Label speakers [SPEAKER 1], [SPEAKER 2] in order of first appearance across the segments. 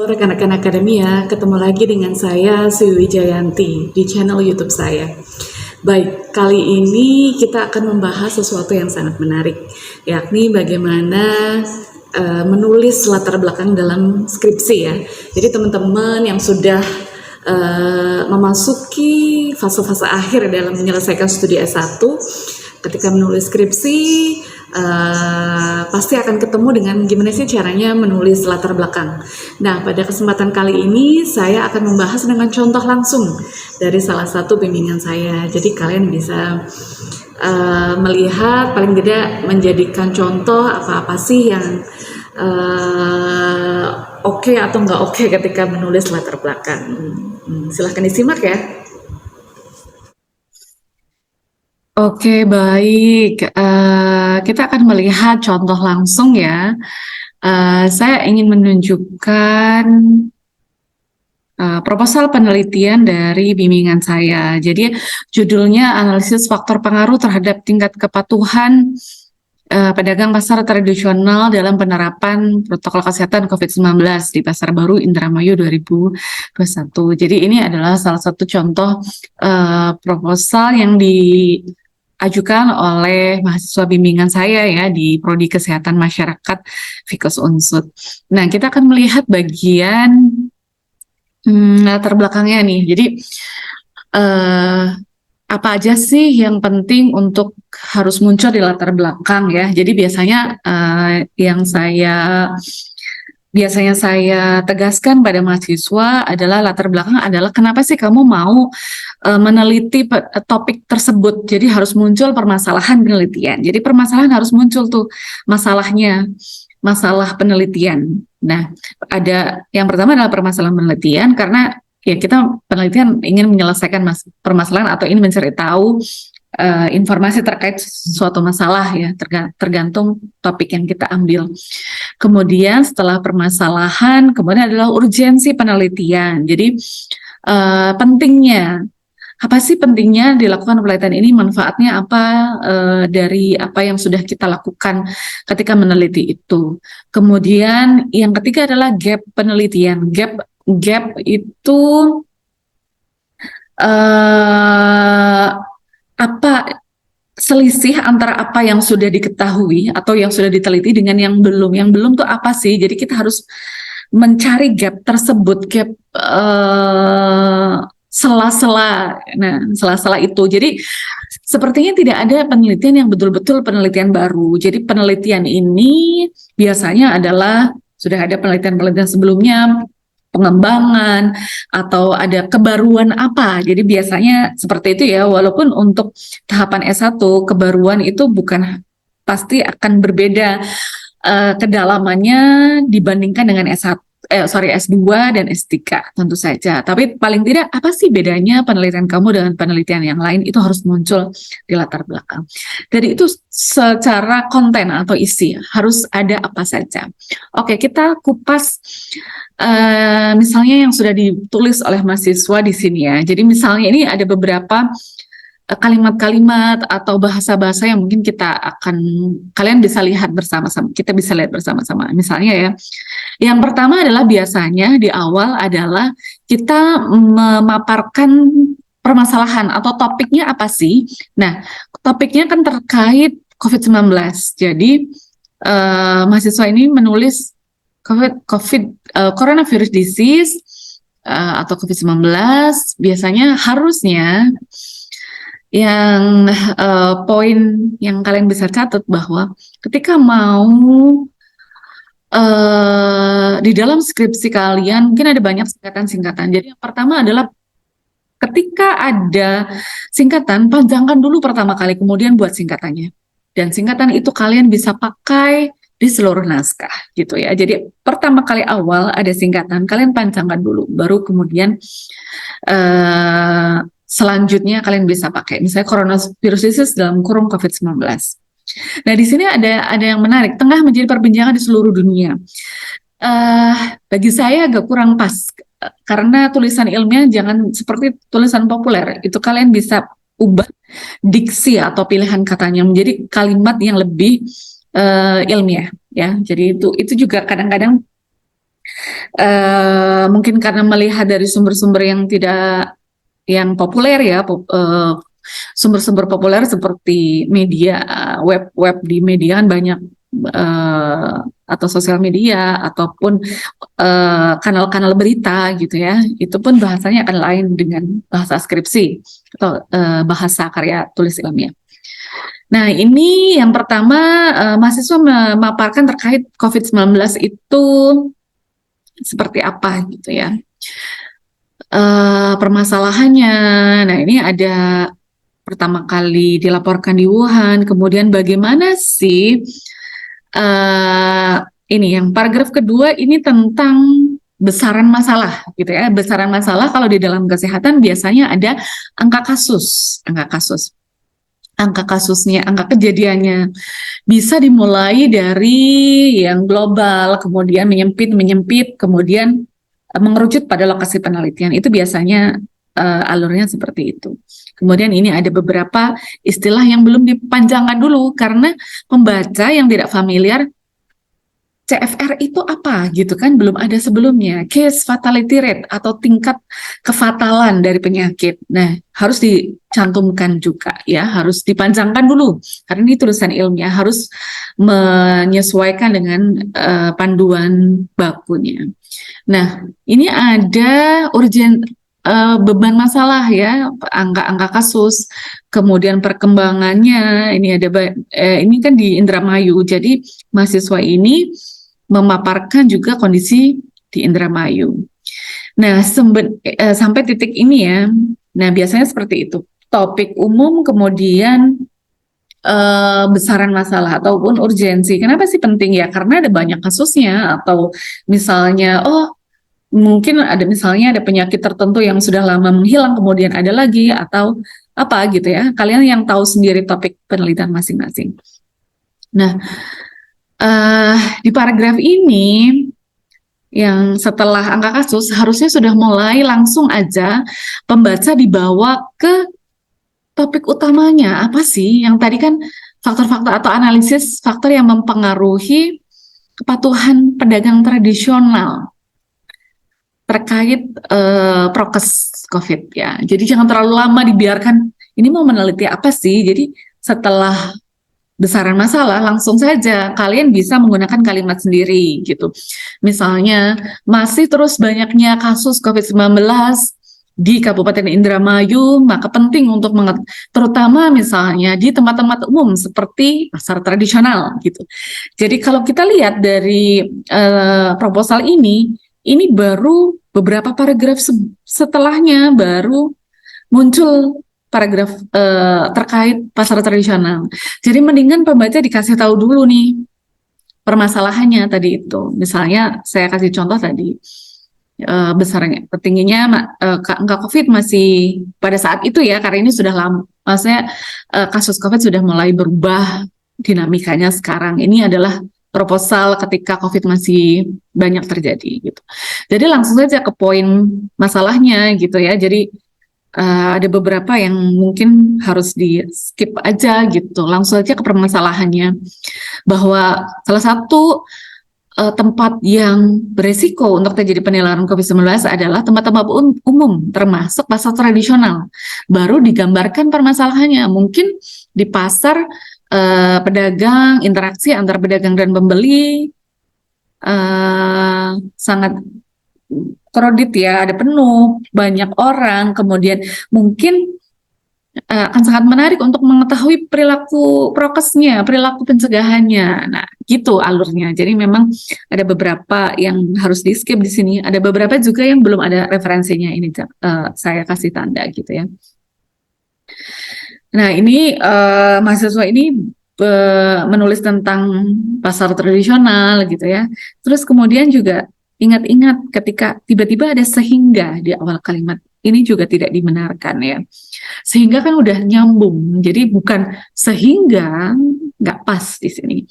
[SPEAKER 1] rekan-rekan akademia, ketemu lagi dengan saya Sri Wijayanti di channel YouTube saya. Baik, kali ini kita akan membahas sesuatu yang sangat menarik, yakni bagaimana menulis latar belakang dalam skripsi ya. Jadi teman-teman yang sudah memasuki fase-fase akhir dalam menyelesaikan studi S1, ketika menulis skripsi pasti akan ketemu dengan gimana sih caranya menulis latar belakang. Nah, pada kesempatan kali ini saya akan membahas dengan contoh langsung dari salah satu bimbingan saya. Jadi kalian bisa melihat, paling tidak menjadikan contoh apa-apa sih yang oke atau nggak oke ketika menulis latar belakang. Silahkan disimak ya. Oke, baik. Kita akan melihat contoh langsung ya. Saya ingin menunjukkan proposal penelitian dari bimbingan saya. Jadi judulnya analisis faktor pengaruh terhadap tingkat kepatuhan pedagang pasar tradisional dalam penerapan protokol kesehatan COVID-19 di Pasar Baru Indramayu 2021. Jadi ini adalah salah satu contoh proposal yang diajukan oleh mahasiswa bimbingan saya ya di Prodi Kesehatan Masyarakat Fikus Unsud. Nah, kita akan melihat bagian latar belakangnya nih. Jadi apa aja sih yang penting untuk harus muncul di latar belakang ya. Jadi biasanya yang biasanya saya tegaskan pada mahasiswa adalah latar belakang adalah kenapa sih kamu mau meneliti topik tersebut. Jadi harus muncul permasalahan penelitian. Jadi permasalahan harus muncul tuh masalahnya, masalah penelitian. Nah, ada yang pertama adalah permasalahan penelitian karena ya kita penelitian ingin menyelesaikan permasalahan atau ingin mencari tahu informasi terkait suatu masalah ya, tergantung topik yang kita ambil. Kemudian setelah permasalahan, kemudian adalah urgensi penelitian. Jadi pentingnya, apa sih pentingnya dilakukan penelitian ini, manfaatnya apa dari apa yang sudah kita lakukan ketika meneliti itu. Kemudian yang ketiga adalah gap penelitian. Gap itu apa selisih antara apa yang sudah diketahui atau yang sudah diteliti dengan yang belum. Yang belum tuh apa sih? Jadi kita harus mencari gap tersebut, gap sela-sela. Nah, sela-sela itu. Jadi sepertinya tidak ada penelitian yang betul-betul penelitian baru. Jadi penelitian ini biasanya adalah sudah ada penelitian-penelitian sebelumnya, pengembangan atau ada kebaruan apa. Jadi biasanya seperti itu ya, walaupun untuk tahapan S1 kebaruan itu bukan pasti akan berbeda kedalamannya dibandingkan dengan S2 dan S3 tentu saja. Tapi paling tidak apa sih bedanya penelitian kamu dengan penelitian yang lain itu harus muncul di latar belakang. Jadi itu secara konten atau isi harus ada apa saja. Oke, kita kupas misalnya yang sudah ditulis oleh mahasiswa di sini ya. Jadi misalnya ini ada beberapa kalimat-kalimat atau bahasa-bahasa yang mungkin kalian bisa lihat bersama-sama, kita bisa lihat bersama-sama. Misalnya ya, yang pertama adalah biasanya di awal adalah kita memaparkan permasalahan atau topiknya apa sih. Nah, topiknya kan terkait COVID-19. Jadi mahasiswa ini menulis coronavirus disease atau COVID-19. Biasanya harusnya yang poin yang kalian bisa catat bahwa ketika mau di dalam skripsi kalian mungkin ada banyak singkatan-singkatan. Jadi yang pertama adalah ketika ada singkatan, panjangkan dulu pertama kali, kemudian buat singkatannya. Dan singkatan itu kalian bisa pakai di seluruh naskah gitu ya. Jadi pertama kali awal ada singkatan, kalian panjangkan dulu, baru kemudian selanjutnya kalian bisa pakai misalnya coronavirus disease dalam kurung COVID-19. Nah, di sini ada yang menarik, tengah menjadi perbincangan di seluruh dunia. Bagi saya agak kurang pas karena tulisan ilmiah jangan seperti tulisan populer. Itu kalian bisa ubah diksi atau pilihan katanya menjadi kalimat yang lebih ilmiah ya. Jadi itu juga kadang-kadang Mungkin karena melihat dari sumber-sumber yang populer ya, sumber-sumber populer seperti media, web di media kan banyak, atau sosial media ataupun kanal-kanal berita gitu ya, itu pun bahasanya akan lain dengan bahasa skripsi atau bahasa karya tulis ilmiah. Nah, ini yang pertama, mahasiswa memaparkan terkait COVID-19 itu seperti apa gitu ya. Permasalahannya, nah ini ada pertama kali dilaporkan di Wuhan, kemudian bagaimana sih, ini yang paragraf kedua ini tentang besaran masalah gitu ya. Besaran masalah kalau di dalam kesehatan biasanya ada angka kasus, angka kasusnya, angka kejadiannya bisa dimulai dari yang global, kemudian menyempit, kemudian mengerucut pada lokasi penelitian. Itu biasanya alurnya seperti itu. Kemudian ini ada beberapa istilah yang belum dipanjangkan dulu karena pembaca yang tidak familiar, CFR itu apa gitu kan, belum ada sebelumnya. Case fatality rate atau tingkat kefatalan dari penyakit. Nah, harus dicantumkan juga ya, harus dipanjangkan dulu karena ini tulisan ilmiah, harus menyesuaikan dengan panduan bakunya. Nah, ini ada beban masalah ya, angka-angka kasus, kemudian perkembangannya. Ini ada ini kan di Indramayu. Jadi mahasiswa ini memaparkan juga kondisi di Indramayu. Nah, sampai titik ini ya. Nah, biasanya seperti itu. Topik umum, kemudian besaran masalah ataupun urgensi. Kenapa sih penting ya? Karena ada banyak kasusnya, atau misalnya, mungkin ada misalnya ada penyakit tertentu yang sudah lama menghilang, kemudian ada lagi, atau apa gitu ya. Kalian yang tahu sendiri topik penelitian masing-masing. Nah, di paragraf ini yang setelah angka kasus harusnya sudah mulai langsung aja pembaca dibawa ke topik utamanya. Apa sih yang tadi kan faktor-faktor atau analisis faktor yang mempengaruhi kepatuhan pedagang tradisional terkait prokes COVID ya. Jadi jangan terlalu lama dibiarkan. Ini mau meneliti apa sih? Jadi setelah besaran masalah langsung saja kalian bisa menggunakan kalimat sendiri gitu. Misalnya masih terus banyaknya kasus COVID-19 di Kabupaten Indramayu, maka penting untuk terutama misalnya di tempat-tempat umum seperti pasar tradisional gitu. Jadi kalau kita lihat dari proposal ini baru beberapa paragraf setelahnya baru muncul paragraf terkait pasar tradisional. Jadi mendingan pembaca dikasih tahu dulu nih permasalahannya tadi itu. Misalnya saya kasih contoh tadi, besarnya, tingginya angka COVID masih pada saat itu ya, karena ini sudah lama. Maksudnya kasus COVID sudah mulai berubah dinamikanya sekarang. Ini adalah proposal ketika COVID masih banyak terjadi gitu. Jadi langsung saja ke poin masalahnya gitu ya. Jadi ada beberapa yang mungkin harus di skip aja gitu, langsung aja ke permasalahannya, bahwa salah satu tempat yang beresiko untuk terjadi penularan COVID-19 adalah tempat-tempat umum, termasuk pasar tradisional. Baru digambarkan permasalahannya, mungkin di pasar pedagang, interaksi antara pedagang dan pembeli sangat kredit ya, ada penuh, banyak orang, kemudian mungkin akan sangat menarik untuk mengetahui perilaku prokesnya, perilaku pencegahannya. Nah, gitu alurnya. Jadi memang ada beberapa yang harus di skip di sini, ada beberapa juga yang belum ada referensinya. Ini saya kasih tanda gitu ya. Nah, ini mahasiswa ini menulis tentang pasar tradisional gitu ya. Terus kemudian juga ingat-ingat ketika tiba-tiba ada sehingga di awal kalimat, ini juga tidak dibenarkan ya. Sehingga kan udah nyambung, jadi bukan sehingga, nggak pas di sini.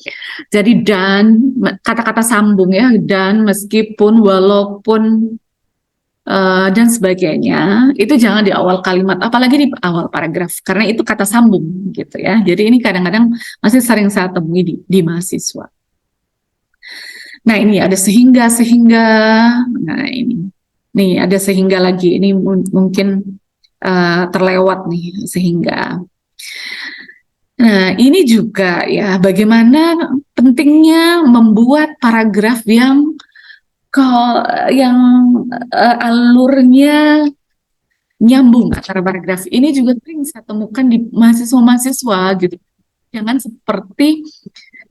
[SPEAKER 1] Jadi dan, kata-kata sambung ya, dan, meskipun, walaupun, dan sebagainya, itu jangan di awal kalimat, apalagi di awal paragraf, karena itu kata sambung gitu ya. Jadi ini kadang-kadang masih sering saya temui di mahasiswa. Nah, ini ada sehingga. Nah, ini. Nih, ada sehingga lagi. Ini mungkin terlewat nih, sehingga. Nah, ini juga ya, bagaimana pentingnya membuat paragraf yang alurnya nyambung antara paragraf. Ini juga sering saya temukan di mahasiswa-mahasiswa gitu. Jangan seperti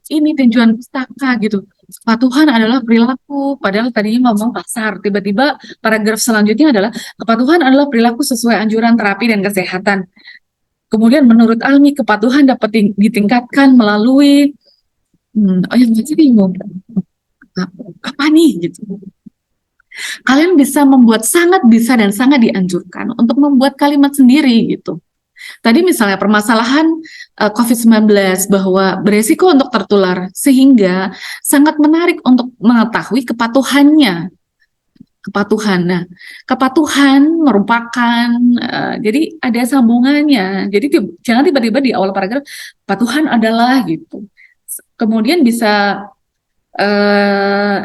[SPEAKER 1] ini tinjauan pustaka gitu. Kepatuhan adalah perilaku, padahal tadinya ngomong pasar. Tiba-tiba paragraf selanjutnya adalah kepatuhan adalah perilaku sesuai anjuran terapi dan kesehatan. Kemudian menurut Almi, kepatuhan dapat ditingkatkan melalui yang jadi bingung. Apa nih gitu. Kalian bisa membuat, sangat bisa dan sangat dianjurkan untuk membuat kalimat sendiri gitu. Tadi misalnya permasalahan COVID-19 bahwa beresiko untuk tertular, sehingga sangat menarik untuk mengetahui kepatuhannya. Kepatuhan. Nah, kepatuhan merupakan, jadi ada sambungannya. Jadi jangan tiba-tiba di awal paragraf, kepatuhan adalah gitu. Kemudian bisa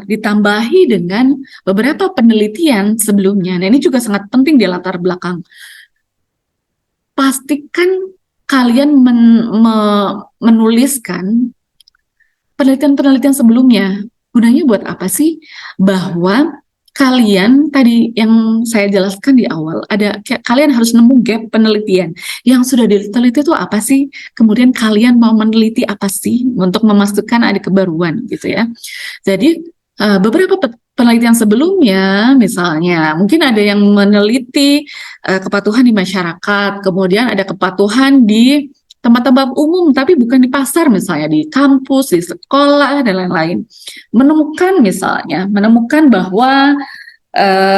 [SPEAKER 1] ditambahi dengan beberapa penelitian sebelumnya. Nah, ini juga sangat penting di latar belakang. Pastikan kalian menuliskan penelitian-penelitian sebelumnya. Gunanya buat apa sih? Bahwa kalian tadi yang saya jelaskan di awal, kalian harus nemu gap penelitian yang sudah diteliti itu apa sih? Kemudian kalian mau meneliti apa sih untuk memastikan ada kebaruan gitu ya. Jadi beberapa penelitian sebelumnya, misalnya mungkin ada yang meneliti kepatuhan di masyarakat, kemudian ada kepatuhan di tempat-tempat umum, tapi bukan di pasar, misalnya di kampus, di sekolah, dan lain-lain. Menemukan bahwa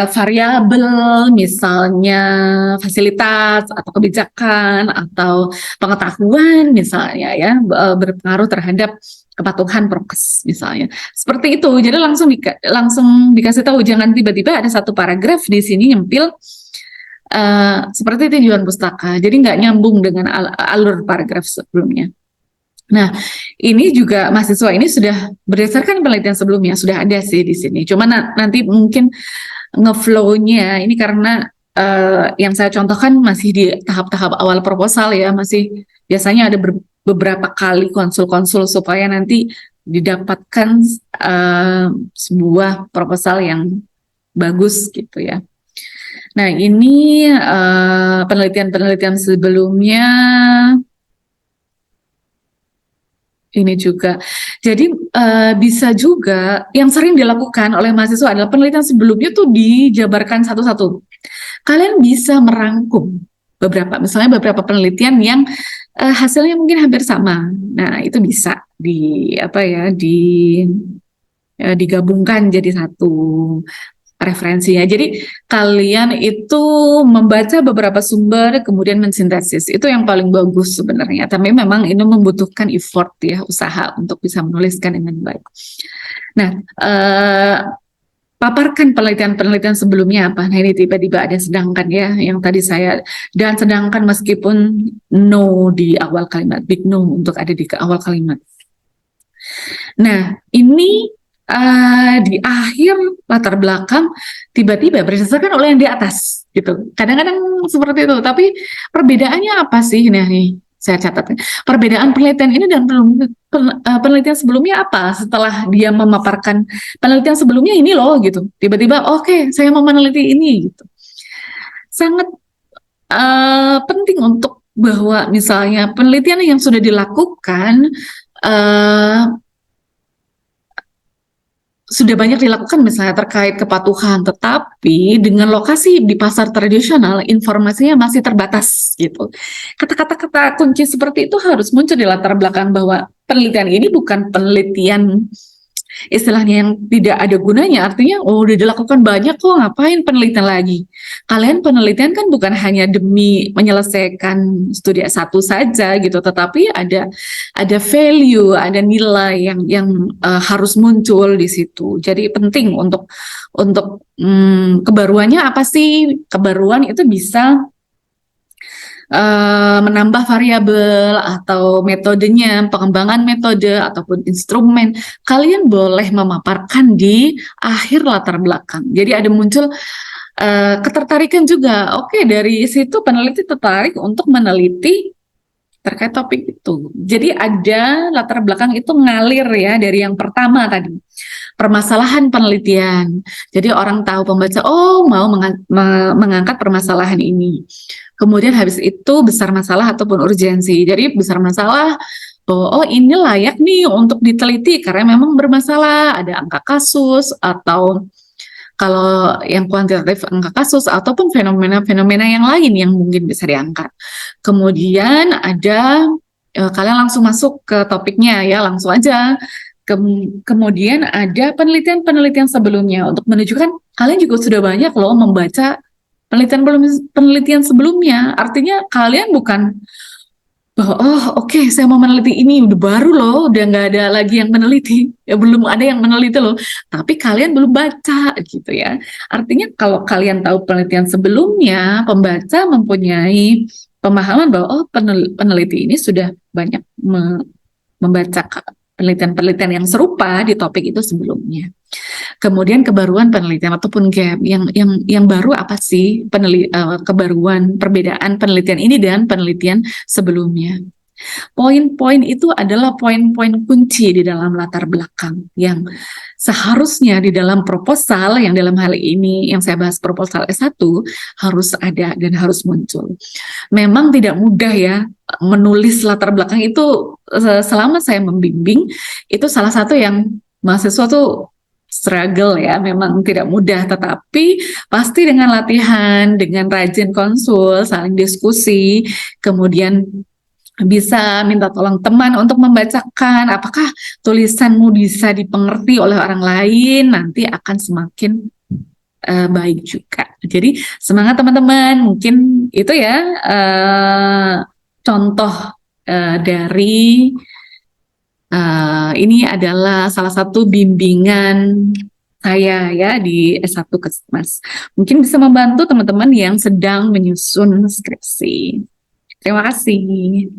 [SPEAKER 1] variabel, misalnya fasilitas atau kebijakan atau pengetahuan, misalnya ya, berpengaruh terhadap kepatuhan prokes, misalnya. Seperti itu. Jadi langsung dikasih tahu, jangan tiba-tiba ada satu paragraf di sini nyempil seperti tinjauan pustaka, jadi nggak nyambung dengan alur paragraf sebelumnya. Nah, ini juga mahasiswa ini sudah berdasarkan penelitian sebelumnya sudah ada sih di sini. Cuma nanti mungkin ngeflow-nya ini karena yang saya contohkan masih di tahap-tahap awal proposal ya, masih biasanya ada beberapa kali konsul-konsul supaya nanti didapatkan sebuah proposal yang bagus gitu ya. Nah, ini penelitian-penelitian sebelumnya ini juga. Jadi bisa juga yang sering dilakukan oleh mahasiswa adalah penelitian sebelumnya tuh dijabarkan satu-satu. Kalian bisa merangkum misalnya beberapa penelitian yang hasilnya mungkin hampir sama. Nah, itu bisa digabungkan jadi satu referensinya. Jadi kalian itu membaca beberapa sumber kemudian mensintesis. Itu yang paling bagus sebenarnya. Tapi memang ini membutuhkan effort ya, usaha untuk bisa menuliskan dengan baik. Nah, paparkan penelitian-penelitian sebelumnya apa. Nah, ini tiba-tiba ada sedangkan ya, yang tadi dan sedangkan meskipun no di awal kalimat, big no untuk ada di awal kalimat. Nah, ini di akhir latar belakang tiba-tiba berdasarkan oleh yang di atas gitu. Kadang-kadang seperti itu, tapi perbedaannya apa sih? Nah, nih saya catatkan. Perbedaan penelitian ini dan penelitian sebelumnya apa? Setelah dia memaparkan penelitian sebelumnya ini loh gitu. Tiba-tiba oke, saya mau meneliti ini gitu. Sangat penting untuk bahwa misalnya penelitian yang sudah dilakukan sudah banyak dilakukan misalnya terkait kepatuhan, tetapi dengan lokasi di pasar tradisional informasinya masih terbatas gitu. Kata-kata kunci seperti itu harus muncul di latar belakang bahwa penelitian ini bukan penelitian istilahnya yang tidak ada gunanya, artinya udah dilakukan banyak kok, ngapain penelitian lagi. Kalian penelitian kan bukan hanya demi menyelesaikan studi S1 saja gitu, tetapi ada value, ada nilai yang harus muncul di situ. Jadi penting untuk kebaruannya apa sih? Kebaruan itu bisa menambah variabel atau metodenya, pengembangan metode ataupun instrumen, kalian boleh memaparkan di akhir latar belakang. Jadi ada muncul ketertarikan juga. Oke, dari situ peneliti tertarik untuk meneliti terkait topik itu. Jadi ada latar belakang itu ngalir ya dari yang pertama tadi, permasalahan penelitian. Jadi orang tahu, pembaca mau mengangkat permasalahan ini. Kemudian habis itu besar masalah ataupun urgensi. Jadi besar masalah bahwa ini layak nih untuk diteliti karena memang bermasalah, ada angka kasus atau kalau yang kuantitatif angka kasus ataupun fenomena-fenomena yang lain yang mungkin bisa diangkat. Kemudian ada kalian langsung masuk ke topiknya ya, langsung aja. Kemudian ada penelitian-penelitian sebelumnya untuk menunjukkan kalian juga sudah banyak loh membaca penelitian sebelumnya. Artinya kalian bukan bahwa oke, saya mau meneliti ini udah baru loh, udah nggak ada lagi yang meneliti, ya belum ada yang meneliti loh, tapi kalian belum baca gitu ya. Artinya kalau kalian tahu penelitian sebelumnya, pembaca mempunyai pemahaman bahwa peneliti ini sudah banyak membaca penelitian-penelitian yang serupa di topik itu sebelumnya. Kemudian kebaruan penelitian ataupun gap yang baru apa sih kebaruan perbedaan penelitian ini dan penelitian sebelumnya. Poin-poin itu adalah poin-poin kunci di dalam latar belakang yang seharusnya di dalam proposal, yang dalam hal ini yang saya bahas proposal S1 harus ada dan harus muncul. Memang tidak mudah ya menulis latar belakang itu. Selama saya membimbing itu salah satu yang mahasiswa tuh struggle ya, memang tidak mudah, tetapi pasti dengan latihan, dengan rajin konsul, saling diskusi, kemudian bisa minta tolong teman untuk membacakan, apakah tulisanmu bisa dipengerti oleh orang lain, nanti akan semakin baik juga. Jadi semangat teman-teman, mungkin itu ya contoh dari ini adalah salah satu bimbingan saya ya di S1 Kesmas. Mungkin bisa membantu teman-teman yang sedang menyusun skripsi. Terima kasih.